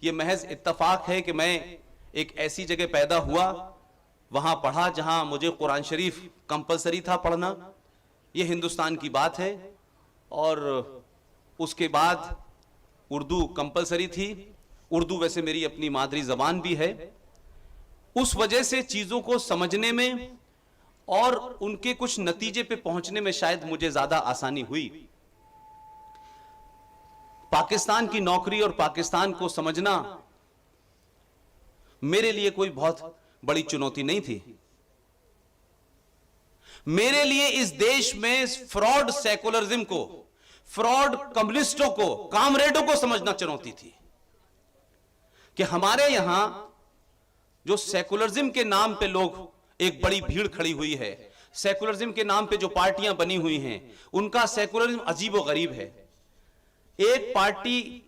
ये महज इत्तफाक है कि मैं एक ऐसी जगह पैदा हुआ, वहां पढ़ा जहां मुझे कुरान शरीफ कंपलसरी था पढ़ना, ये हिंदुस्तान की बात है। और उसके बाद उर्दू कंपलसरी थी। उर्दू वैसे मेरी अपनी मादरी जबान भी है। उस वजह से चीजों को समझने में और उनके कुछ नतीजे पे पहुंचने में शायद मुझे ज्यादा आसानी हुई। पाकिस्तान की नौकरी और पाकिस्तान को समझना मेरे लिए कोई बहुत बड़ी चुनौती नहीं थी। मेरे लिए इस देश में फ्रॉड सेकुलरिज्म को, फ्रॉड कम्युनिस्टों को, कामरेडों को समझना चुनौती थी कि हमारे यहां जो सेकुलरिज्म के नाम पे लोग, एक बड़ी भीड़ खड़ी हुई है, सेकुलरिज्म के नाम पे जो पार्टियां बनी हुई हैं, उनका सेकुलरिज्म अजीब व गरीब है। एक पार्टी,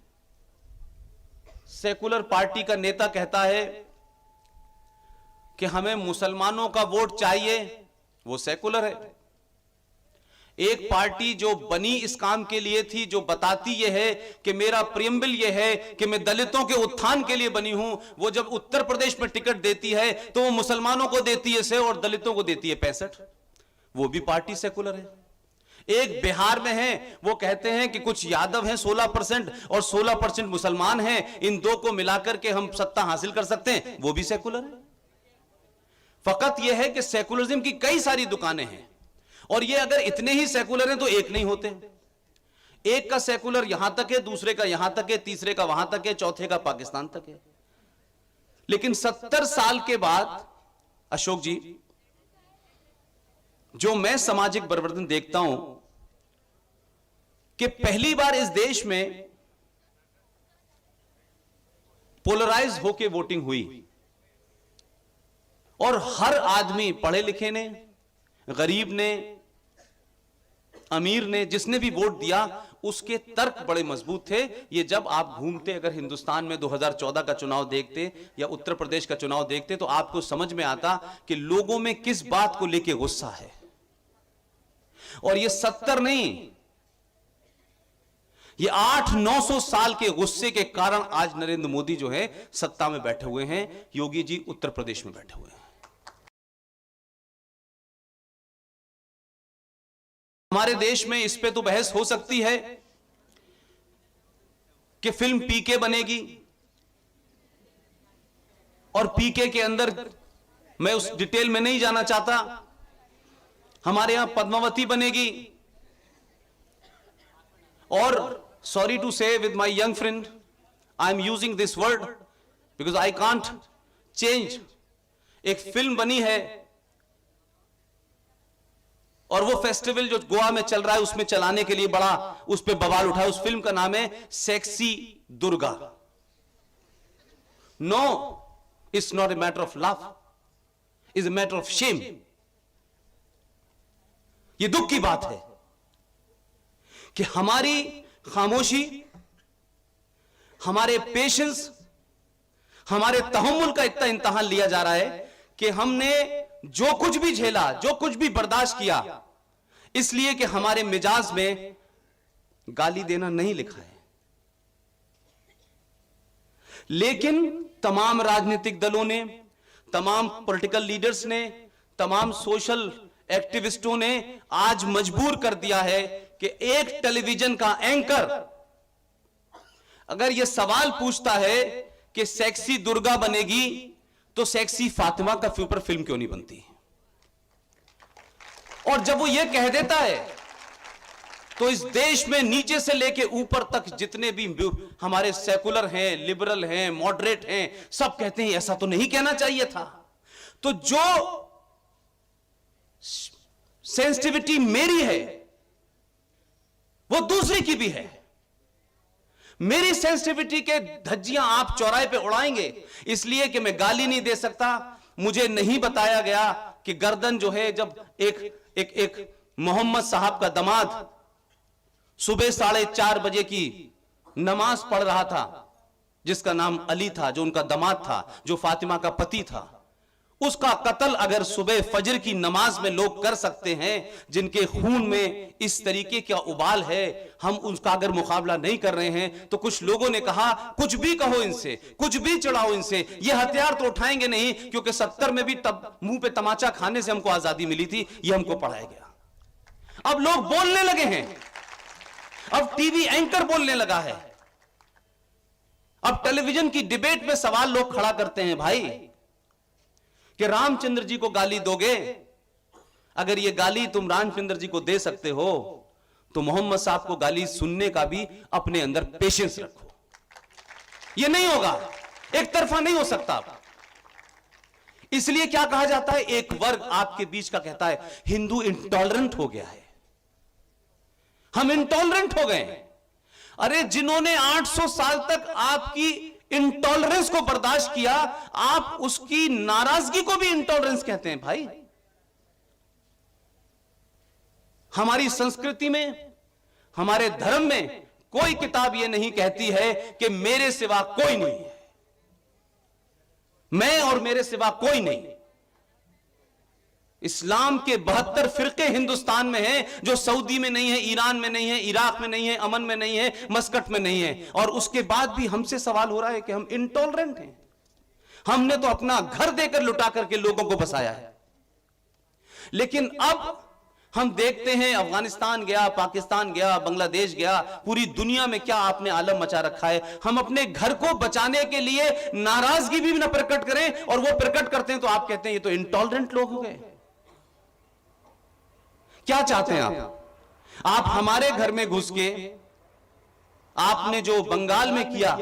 सेकुलर पार्टी का नेता कहता है कि हमें मुसलमानों का वोट चाहिए, वो सेकुलर है। एक पार्टी जो बनी इस काम के लिए थी, जो बताती यह है कि मेरा प्रियम्बल यह है कि मैं दलितों के उत्थान के लिए बनी हूं, वो जब उत्तर प्रदेश में टिकट देती है तो वो मुसलमानों को देती है 100 और दलितों को देती है 65, वो भी पार्टी सेकुलर है। एक बिहार में है, वो कहते हैं कि कुछ यादव हैं 16% और 16% मुसलमान हैं, इन दो को मिलाकर के हम सत्ता हासिल कर सकते हैं, वो भी सेकुलर है। फकत यह है कि सेकुलरिज्म की कई सारी दुकानें हैं और ये अगर इतने ही सेकुलर हैं तो एक नहीं होते। एक का सेकुलर यहां तक है, दूसरे का यहां तक है, तीसरे का वहां तक है, चौथे का पाकिस्तान तक है। लेकिन 70 साल के बाद अशोक जी, जो मैं सामाजिक परिवर्तन देखता हूं कि पहली बार इस देश में पोलराइज होकर वोटिंग हुई और हर आदमी, पढ़े लिखे ने, गरीब ने, अमीर ने, जिसने भी वोट दिया, उसके तर्क बड़े मजबूत थे। ये जब आप घूमते, अगर हिंदुस्तान में 2014 का चुनाव देखते या उत्तर प्रदेश का चुनाव देखते तो आपको समझ में आता कि लोगों में किस बात को लेकर गुस्सा है। और ये 70 नहीं, ये 800-900 साल के गुस्से के कारण आज नरेंद्र मोदी जो है सत्ता में बैठे हुए हैं, योगी जी उत्तर प्रदेश में बैठे हुए हैं। हमारे देश में इस पे तो बहस हो सकती है कि फिल्म पीके बनेगी और पीके के अंदर, मैं उस डिटेल में नहीं जाना चाहता, हमारे यहां पद्मावती बनेगी और सॉरी टू से with my young friend, I am using this word because I can't change, एक फिल्म बनी है और वो फेस्टिवल जो गोवा में चल रहा है उसमें चलाने के लिए बड़ा उस पे बवाल उठा है। उस फिल्म का नाम है sexy Durga. No, it's not a matter of love, is a matter of shame. ये दुख की बात है कि हमारी खामोशी, हमारे पेशेंस, हमारे तहम्मुल का इतना इम्तिहान लिया जा रहा है कि हमने जो कुछ भी झेला, जो कुछ भी बर्दाश्त किया, इसलिए कि हमारे मिजाज में गाली देना नहीं लिखा है। लेकिन तमाम राजनीतिक दलों ने, तमाम पॉलिटिकल लीडर्स ने, तमाम सोशल एक्टिविस्टों ने आज मजबूर कर दिया है कि एक टेलीविजन का एंकर अगर यह सवाल पूछता है कि सेक्सी दुर्गा बनेगी तो सेक्सी फातिमा का ऊपर फिल्म क्यों नहीं बनती? और जब वो ये कह देता है तो इस देश में नीचे से लेके ऊपर तक जितने भी हमारे सेकुलर हैं, लिबरल हैं, मॉडरेट हैं, सब कहते हैं ऐसा तो नहीं कहना चाहिए था। तो जो सेंसिटिविटी मेरी है वो दूसरी की भी है। मेरी सेंसिटिविटी के धज्जियां आप चौराहे पे उड़ाएंगे इसलिए कि मैं गाली नहीं दे सकता। मुझे नहीं बताया गया कि गर्दन जो है, जब एक मोहम्मद साहब का दमाद सुबह 4:30 बजे की नमाज पढ़ रहा था, जिसका नाम अली था, जो उनका दमाद था, जो फातिमा का पति था, उसका कत्ल अगर सुबह फजर की नमाज में लोग कर सकते हैं, जिनके खून में इस तरीके का उबाल है, हम उसका अगर मुकाबला नहीं कर रहे हैं, तो कुछ लोगों ने कहा कुछ भी कहो इनसे, कुछ भी चढ़ाओ इनसे, ये हथियार तो उठाएंगे नहीं, क्योंकि 70 में भी तब मुंह पे तमाचा खाने से हमको आजादी मिली थी, ये हमको पढ़ाया गया। अब लोग बोलने लगे हैं, अब टीवी एंकर बोलने लगा है, अब टेलीविजन की डिबेट में सवाल लोग खड़ा करते हैं, भाई कि रामचंद्र जी को गाली दोगे, अगर ये गाली तुम रामचंद्र जी को दे सकते हो, तो मोहम्मद साहब को गाली सुनने का भी अपने अंदर पेशेंस रखो। ये नहीं होगा, एक तरफा नहीं हो सकता। इसलिए क्या कहा जाता है, एक वर्ग आपके बीच का कहता है हिंदू इंटॉलरेंट हो गया है, हम इंटॉलरेंट हो गए। अरे जिन्होंने 800 साल तक आपकी इंटॉलरेंस को बर्दाश्त किया, आप उसकी नाराजगी को भी इंटॉलरेंस कहते हैं। भाई हमारी संस्कृति में, हमारे धर्म में कोई किताब यह नहीं कहती है कि मेरे सिवा कोई नहीं है, मैं और मेरे सिवा कोई नहीं। इस्लाम के 72 फिरके हिंदुस्तान में हैं, जो सऊदी में नहीं है, ईरान में नहीं है, इराक में नहीं है, अमन में नहीं है, मस्कट में नहीं है, और उसके बाद भी हमसे सवाल हो रहा है कि हम इंटॉलरेंट हैं। हमने तो अपना घर देकर लुटा करके लोगों को बसाया है। लेकिन अब हम देखते हैं, अफगानिस्तान गया, पाकिस्तान गया, बांग्लादेश गया, पूरी दुनिया में क्या आपने आलम मचा रखा है। हम अपने घर को बचाने के लिए नाराजगी भी ना प्रकट करें, और वो प्रकट करते हैं तो आप कहते हैं ये तो इंटॉलरेंट लोग हो गए। क्या चाहते हैं आप हमारे घर में घुस के, आपने जो बंगाल में किया,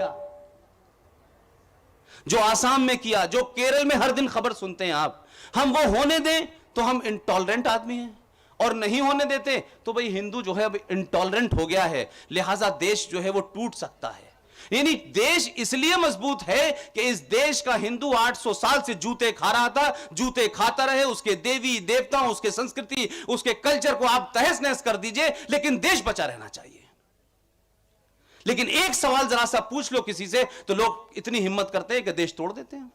जो आसाम में किया, जो केरल में हर दिन खबर सुनते हैं आप, हम वो होने दें तो हम इंटॉलरेंट आदमी हैं, और नहीं होने देते तो भाई हिंदू जो है अब इंटॉलरेंट हो गया है, लिहाजा देश जो है वो टूट सकता है। यानी देश इसलिए मजबूत है कि इस देश का हिंदू 800 साल से जूते खा रहा था, जूते खाता रहे, उसके देवी देवताओं, उसके संस्कृति, उसके कल्चर को आप तहस नहस कर दीजिए, लेकिन देश बचा रहना चाहिए। लेकिन एक सवाल जरा सा पूछ लो किसी से, तो लोग इतनी हिम्मत करते हैं कि देश तोड़ देते हैं।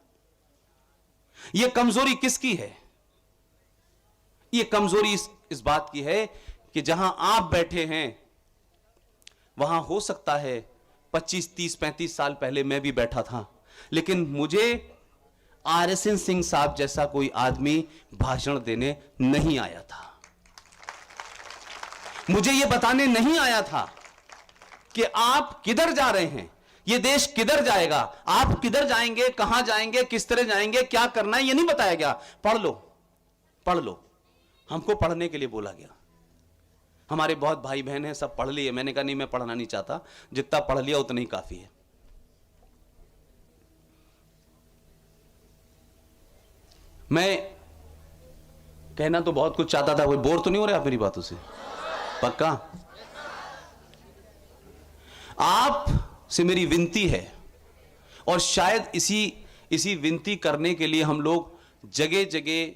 यह कमजोरी किसकी है? यह कमजोरी इस बात की है कि जहां आप बैठे हैं, वहां हो सकता है 25, 30, 35 साल पहले मैं भी बैठा था, लेकिन मुझे RSN सिंह साहब जैसा कोई आदमी भाषण देने नहीं आया था। मुझे यह बताने नहीं आया था कि आप किधर जा रहे हैं, यह देश किधर जाएगा, आप किधर जाएंगे, कहां जाएंगे, किस तरह जाएंगे, क्या करना है, यह नहीं बताया गया। पढ़ लो, पढ़ लो। हमको पढ़ने के लिए बोला गया। हमारे बहुत भाई बहन हैं, सब पढ़ लिए। मैंने कहा नहीं, मैं पढ़ना नहीं चाहता, जितना पढ़ लिया उतना ही काफी है। मैं कहना तो बहुत कुछ चाहता था, कोई बोर तो नहीं हो रहा आप मेरी बातों से? पक्का? आप से मेरी विनती है, और शायद इसी विनती करने के लिए हम लोग जगह जगह,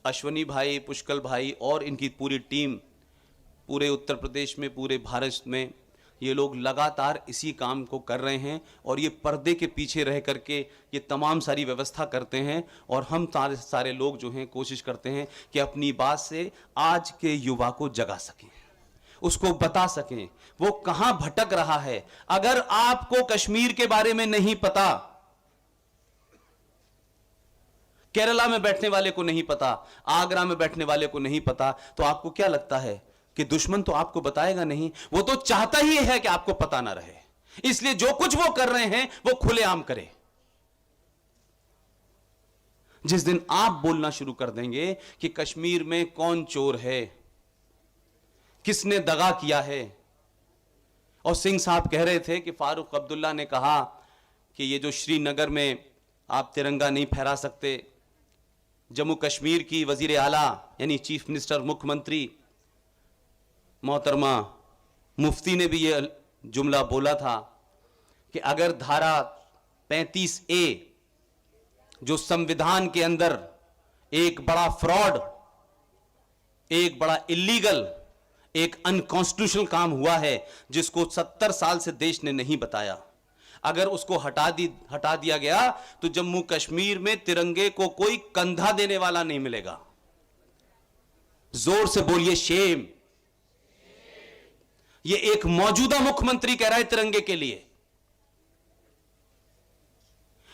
अश्वनी भाई, पुष्कल भाई और इनकी पूरी टीम, पूरे उत्तर प्रदेश में, पूरे भारत में, ये लोग लगातार इसी काम को कर रहे हैं, और ये पर्दे के पीछे रह करके ये तमाम सारी व्यवस्था करते हैं। और हम सारे लोग जो हैं कोशिश करते हैं कि अपनी बात से आज के युवा को जगा सकें, उसको बता सकें वो कहां भटक रहा है। अगर आपको कश्मीर के बारे में नहीं पता, केरला में बैठने वाले को नहीं पता, आगरा में बैठने वाले को नहीं पता, तो आपको क्या लगता है कि दुश्मन तो आपको बताएगा नहीं? वो तो चाहता ही है कि आपको पता ना रहे, इसलिए जो कुछ वो कर रहे हैं वो खुलेआम करे। जिस दिन आप बोलना शुरू कर देंगे कि कश्मीर में कौन चोर है, किसने दगा किया है, और सिंह साहब कह रहे थे कि फारूक अब्दुल्ला ने कहा कि ये जो श्रीनगर में आप तिरंगा नहीं फहरा सकते, जम्मू कश्मीर की वजीर आला यानी चीफ मिनिस्टर, मुख्यमंत्री मोहतरमा मुफ्ती ने भी यह जुमला बोला था कि अगर धारा 35A जो संविधान के अंदर एक बड़ा फ्रॉड, एक बड़ा इलीगल, एक अनकॉन्स्टिट्यूशनल काम हुआ है जिसको 70 साल से देश ने नहीं बताया, अगर उसको हटा दिया गया तो जम्मू कश्मीर में तिरंगे को कोई कंधा देने वाला नहीं मिलेगा। जोर से बोलिए शेम। ये एक मौजूदा मुख्यमंत्री कह रहा है तिरंगे के लिए,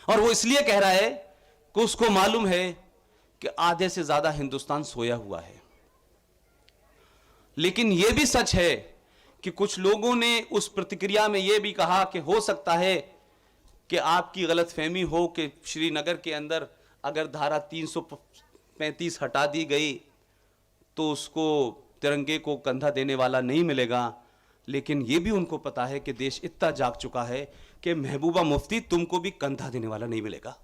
और वो इसलिए कह रहा है कि उसको मालूम है कि आधे से ज्यादा हिंदुस्तान सोया हुआ है। लेकिन यह भी सच है कि कुछ लोगों ने उस प्रतिक्रिया में यह भी कहा कि हो सकता है कि आपकी गलतफहमी हो कि श्रीनगर के अंदर अगर धारा 335 हटा दी गई तो उसको तिरंगे को कंधा देने वाला नहीं मिलेगा। लेकिन यह भी उनको पता है कि देश इतना जाग चुका है कि महबूबा मुफ्ती तुमको भी कंधा देने वाला नहीं मिलेगा।